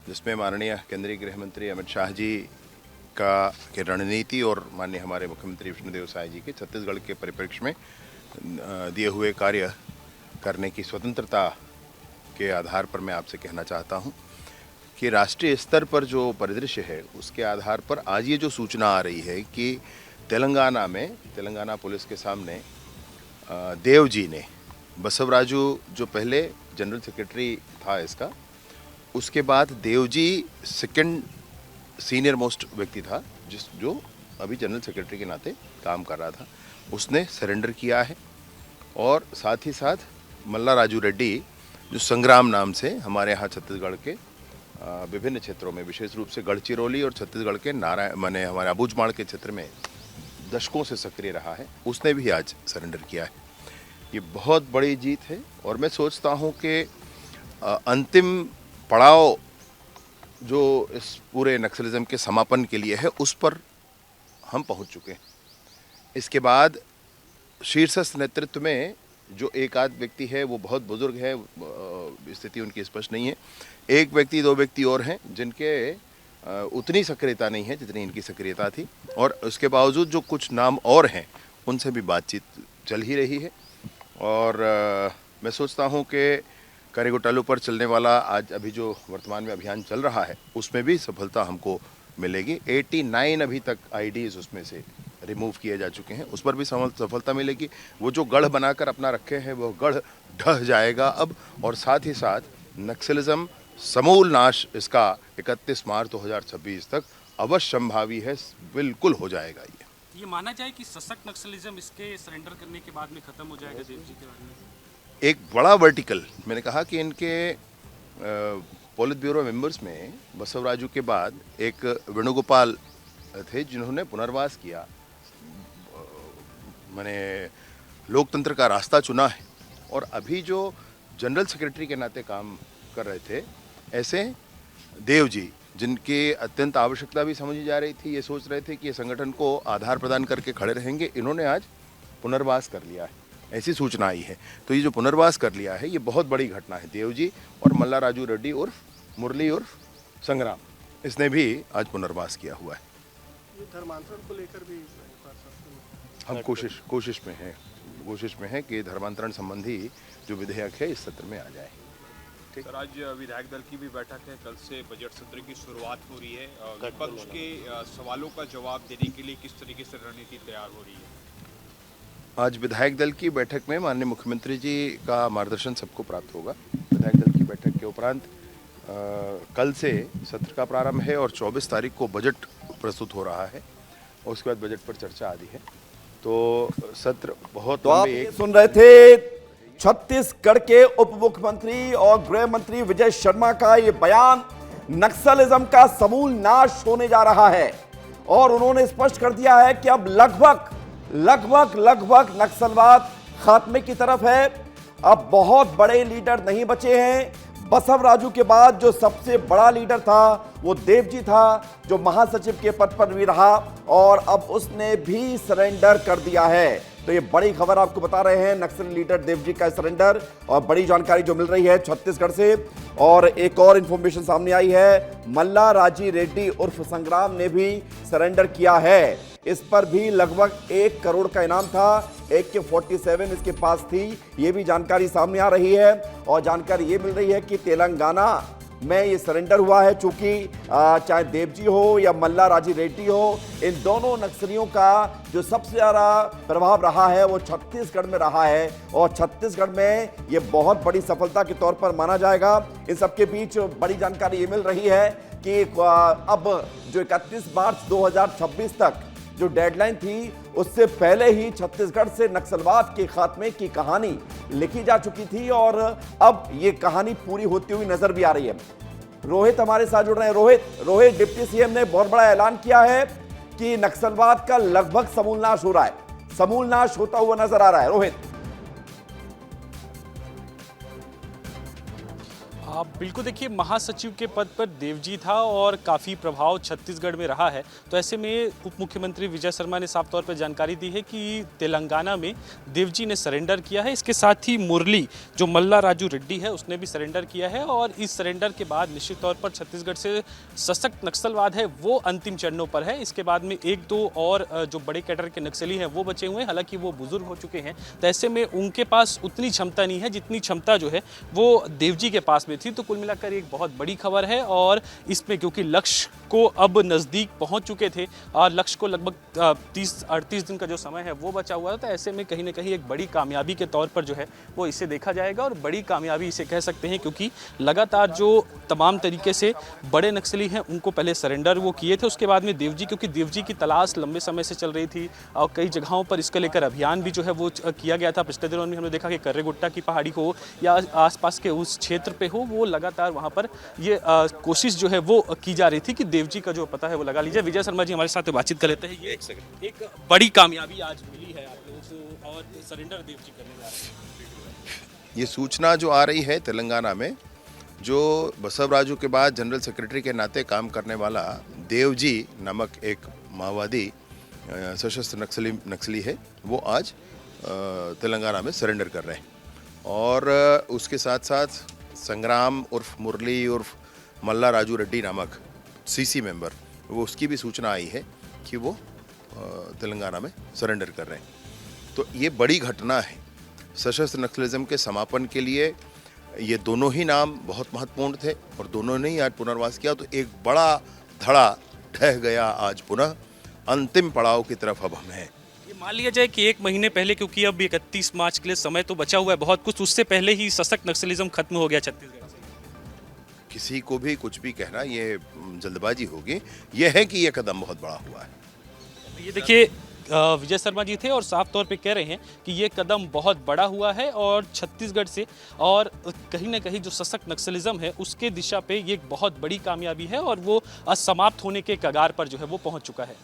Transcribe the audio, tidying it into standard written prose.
जिसमें माननीय केंद्रीय गृह मंत्री अमित शाह जी की रणनीति और माननीय हमारे मुख्यमंत्री विष्णुदेव साय जी के छत्तीसगढ़ के परिप्रेक्ष्य में दिए हुए कार्य करने की स्वतंत्रता के आधार पर मैं आपसे कहना चाहता हूं कि राष्ट्रीय स्तर पर जो परिदृश्य है उसके आधार पर आज ये जो सूचना आ रही है कि तेलंगाना पुलिस के सामने देव जी ने, बसवराजू जो पहले जनरल सेक्रेटरी था इसका, उसके बाद Dev ji second senior most व्यक्ति था जो अभी जनरल सेक्रेटरी के नाते काम कर रहा था, उसने सरेंडर किया है। और साथ ही साथ मल्ला राजू रेड्डी जो संग्राम नाम से हमारे यहाँ छत्तीसगढ़ के विभिन्न क्षेत्रों में, विशेष रूप से गढ़चिरौली और छत्तीसगढ़ के हमारे अबूझमाड़ के क्षेत्र में दशकों से सक्रिय रहा है, उसने भी आज सरेंडर किया है। ये बहुत बड़ी जीत है और मैं सोचता हूँ कि अंतिम पड़ाव जो इस पूरे नक्सलिज्म के समापन के लिए है उस पर हम पहुँच चुके हैं। इसके बाद शीर्षस्थ नेतृत्व में जो एक आध व्यक्ति है वो बहुत बुजुर्ग है, स्थिति उनकी स्पष्ट नहीं है। एक व्यक्ति दो व्यक्ति और हैं जिनके उतनी सक्रियता नहीं है जितनी इनकी सक्रियता थी, और उसके बावजूद जो कुछ नाम और हैं उनसे भी बातचीत चल ही रही है। और मैं सोचता हूं कि करेगोटालू पर चलने वाला आज अभी जो वर्तमान में अभियान चल रहा है उसमें भी सफलता हमको मिलेगी। 89 अभी तक आईडीज उसमें से रिमूव किए जा चुके हैं, उस पर भी सफलता मिलेगी। वो जो गढ़ बनाकर अपना रखे हैं वो गढ़ ढह जाएगा अब, और साथ ही साथ नक्सलिज्म समूल नाश इसका 31 मार्च 2026 तक अवश्य संभावी है, बिल्कुल हो जाएगा। ये माना जाए कि सशक्त नक्सलिज्म इसके सरेंडर करने के बाद में खत्म हो जाएगा देव जी के बारे में? एक बड़ा वर्टिकल, मैंने कहा कि इनके पॉलिट ब्यूरो मेंबर्स में बसवराजू के बाद एक वेणुगोपाल थे जिन्होंने पुनर्वास किया, मैंने लोकतंत्र का रास्ता चुना है। और अभी जो जनरल सेक्रेटरी के नाते काम कर रहे थे ऐसे देव जी, जिनकी अत्यंत आवश्यकता भी समझी जा रही थी, ये सोच रहे थे कि ये संगठन को आधार प्रदान करके खड़े रहेंगे, इन्होंने आज पुनर्वास कर लिया है, ऐसी सूचना आई है। तो ये जो पुनर्वास कर लिया है ये बहुत बड़ी घटना है। देव जी और मल्ला राजू रेड्डी उर्फ मुरली उर्फ संग्राम, इसने भी आज पुनर्वास किया हुआ है। धर्मांतरण को लेकर भी हम कोशिश में है कि धर्मांतरण संबंधी जो विधेयक है इस सत्र में आ जाए। सर, आज विधायक दल की भी बैठक है, कल से बजट सत्र की शुरुआत हो रही है। विपक्ष के सवालों का जवाब देने के लिए किस तरीके से रणनीति तैयार हो रही है? आज विधायक दल की बैठक में माननीय मुख्यमंत्री जी का मार्गदर्शन सबको प्राप्त होगा। विधायक दल की बैठक के उपरांत कल से सत्र का प्रारंभ है और 24 तारीख को बजट प्रस्तुत हो रहा है और उसके बाद बजट पर चर्चा आदि है। तो सत्र बहुत तो आप सुन रहे थे छत्तीसगढ़ के उप मुख्यमंत्री और गृह मंत्री विजय शर्मा का ये बयान। नक्सलिज्म का समूल नाश होने जा रहा है और उन्होंने स्पष्ट कर दिया है कि अब लगभग नक्सलवाद खात्मे की तरफ है। अब बहुत बड़े लीडर नहीं बचे हैं। बसवराजू के बाद जो सबसे बड़ा लीडर था वो देव जी था, जो महासचिव के पद पर भी रहा, और अब उसने भी सरेंडर कर दिया है। तो ये बड़ी खबर आपको बता रहे हैं, नक्सली लीडर देव जी का सरेंडर, और बड़ी जानकारी जो मिल रही है छत्तीसगढ़ से। और एक और इंफॉर्मेशन सामने आई है, मल्ला राजी रेड्डी उर्फ संग्राम ने भी सरेंडर किया है। इस पर भी लगभग 1 करोड़ का इनाम था, AK-47 इसके पास थी, ये भी जानकारी सामने आ रही है। और जानकारी ये मिल रही है कि तेलंगाना में ये सरेंडर हुआ है, चूंकि चाहे देव जी हो या मल्ला राजी रेड्डी हो, इन दोनों नक्सलियों का जो सबसे ज़्यादा प्रभाव रहा है वो छत्तीसगढ़ में रहा है, और छत्तीसगढ़ में ये बहुत बड़ी सफलता के तौर पर माना जाएगा। इन सबके बीच बड़ी जानकारी ये मिल रही है कि अब जो 31 मार्च 2026 तक जो डेडलाइन थी उससे पहले ही छत्तीसगढ़ से नक्सलवाद के खात्मे की कहानी लिखी जा चुकी थी, और अब ये कहानी पूरी होती हुई नजर भी आ रही है। रोहित हमारे साथ जुड़ रहे हैं। रोहित, डिप्टी सीएम ने बहुत बड़ा ऐलान किया है कि नक्सलवाद का लगभग समूल नाश हो रहा है, समूल नाश होता हुआ नजर आ रहा है। रोहित। अब बिल्कुल देखिए, महासचिव के पद पर देवजी था और काफ़ी प्रभाव छत्तीसगढ़ में रहा है। तो ऐसे में उप मुख्यमंत्री विजय शर्मा ने साफ तौर पर जानकारी दी है कि तेलंगाना में देवजी ने सरेंडर किया है। इसके साथ ही मुरली जो मल्ला राजू रेड्डी है उसने भी सरेंडर किया है और इस सरेंडर के बाद निश्चित तौर पर छत्तीसगढ़ से सशक्त नक्सलवाद है वो अंतिम चरणों पर है। इसके बाद में एक दो और जो बड़े कैडर के नक्सली हैं वो बचे हुए हैं, हालांकि वो बुजुर्ग हो चुके हैं। तो ऐसे में उनके पास उतनी क्षमता नहीं है जितनी क्षमता जो है वो देवजी के पास में थी। तो कुल मिलाकर एक बहुत बड़ी खबर है और इसमें क्योंकि लक्ष्य को अब नज़दीक पहुंच चुके थे और लक्ष्य को लगभग 30-38 दिन का जो समय है वो बचा हुआ था। तो ऐसे में कहीं ना कहीं एक बड़ी कामयाबी के तौर पर जो है वो इसे देखा जाएगा और बड़ी कामयाबी इसे कह सकते हैं, क्योंकि लगातार जो तमाम तरीके से बड़े नक्सली हैं उनको पहले सरेंडर वो किए थे। उसके बाद में देवजी, क्योंकि देवजी की तलाश लंबे समय से चल रही थी और कई जगहों पर इसको लेकर अभियान भी जो है वो किया गया था। पिछले दिनों में हमने देखा कि कर्रेगुट्टा की पहाड़ी हो या आसपास के उस क्षेत्र पे हो, वो लगातार वहाँ पर ये कोशिश जो है वो की जा रही थी कि देवजी का जो पता है वो लगा लीजिए। विजय शर्मा जी हमारे साथ बातचीत कर लेते हैं। ये एक बड़ी कामयाबी आज मिली है आप लोगों को और सरेंडर देवजी करने जा रहे हैं। ये सूचना जो आ रही है तेलंगाना में, जो बसवराजू के बाद जनरल सेक्रेटरी के नाते काम करने वाला देवजी नामक एक माओवादी सशस्त्र नक्सली है, वो आज तेलंगाना में सरेंडर कर रहे हैं। और उसके साथ साथ संग्राम उर्फ मुरली उर्फ मल्ला राजू रेड्डी नामक सीसी मेंबर, वो उसकी भी सूचना आई है कि वो तेलंगाना में सरेंडर कर रहे हैं। तो ये बड़ी घटना है सशस्त्र नक्सलिज्म के समापन के लिए। ये दोनों ही नाम बहुत महत्वपूर्ण थे और दोनों ने ही आज पुनर्वास किया। तो एक बड़ा धड़ा ढह गया आज पुनः। अंतिम पड़ाव की तरफ अब हम हैं। ये मान लिया जाए कि एक महीने पहले, क्योंकि अब 31 मार्च के लिए समय तो बचा हुआ है बहुत कुछ, उससे पहले ही सशक्त नक्सलिज्म खत्म हो गया छत्तीसगढ़ से। किसी को भी कुछ भी कहना ये जल्दबाजी होगी। ये है कि ये कदम बहुत बड़ा हुआ है। ये देखिए विजय शर्मा जी थे और साफ तौर पे कह रहे हैं कि ये कदम बहुत बड़ा हुआ है और छत्तीसगढ़ से और कहीं ना कहीं जो सशक्त नक्सलिज्म है उसके दिशा पे ये एक बहुत बड़ी कामयाबी है और वो समाप्त होने के कगार पर जो है वो पहुंच चुका है।